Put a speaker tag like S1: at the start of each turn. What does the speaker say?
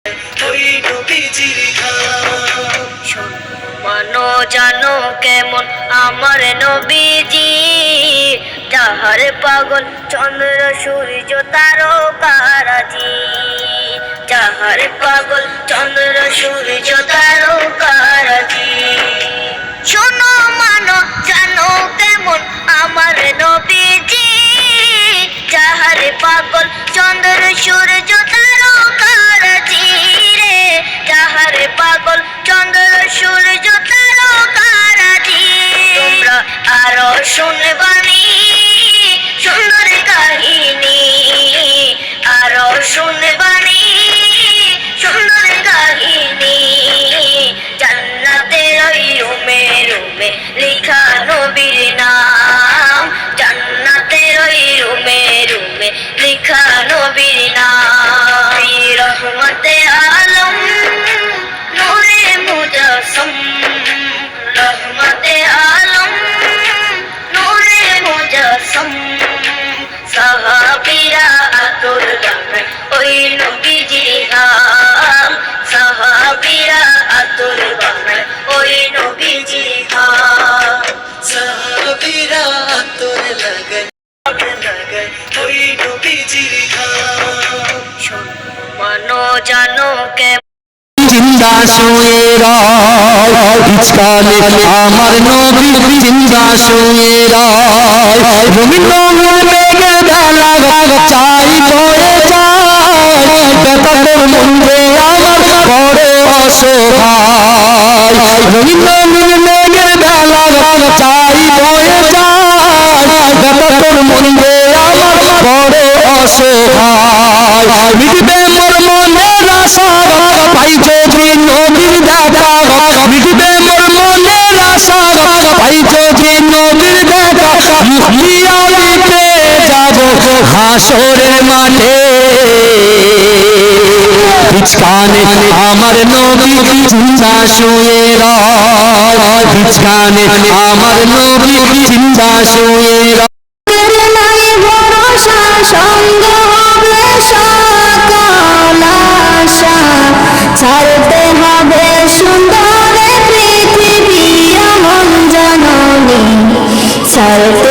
S1: ওই নবীজির ঘাম।
S2: মানো জানো কেমন আমার নবীজি, যাহার পাগল চন্দ্র সূর্য তারকারাজি, যাহার পাগল চন্দ্র সূর্য তারকারাজি। শোনো মানো জানো কেমন আমার নবীজি, যাহার পাগল চন্দ্র সূর্য তারকারাজি রে, যাহার পাগল চন্দ্র সূর্য তারকারাজি। তোমরা আরো শুনবানি সুন্দর কাহিনী, আরো শুনবানি সুন্দর কাহিনী। জান্নাতের ওই রুমে রুমে লিখা নবীর নাম, জান্নাতের ওই রুমে রুমে লিখা নবীর নাম। রহমতে আলম নূরে মুজাসসম, রহমতে আলম নূরে মুজাসসম। সাহাবীরা আতর বানায় ওই নবীজির নাম, সাহাবীরা আতর বানায় ওই নবীজির নাম।
S1: সাহাবীরা আতর লাগায় লাগায় ওই নবীজির ঘাম।
S2: মানো জানো কে
S3: জিন্দা শুয়ে রায় ইসকানে আমার নবী, জিন্দা শুয়ে রায়। রঙিন রঙিন মেঘে বেলা চাই বয়ে যায়, বেতার মন্দিরে আমার বড় অসহায়। রঙিন রঙিন মেঘে বেলা চাই বয়ে যায়, বেতার মন্দিরে আমার বড় অসহায়। মিটবে মোর মনের আশা পাই যদি নবীর দেখা, মিটবে মোর মনের আশা পাই যদি নবীর দেখা। মুক্তি আমি পেয়ে যাব হাসরের মাঠে, বিছখানে আমার নবী জিন্দা শুয়ে রায়, বিছখানে আমার নবী জিন্দা শুয়ে রায়।
S4: ছাড়তে হবে সুন্দর পৃথিবী এমন জননী, ছাড়তে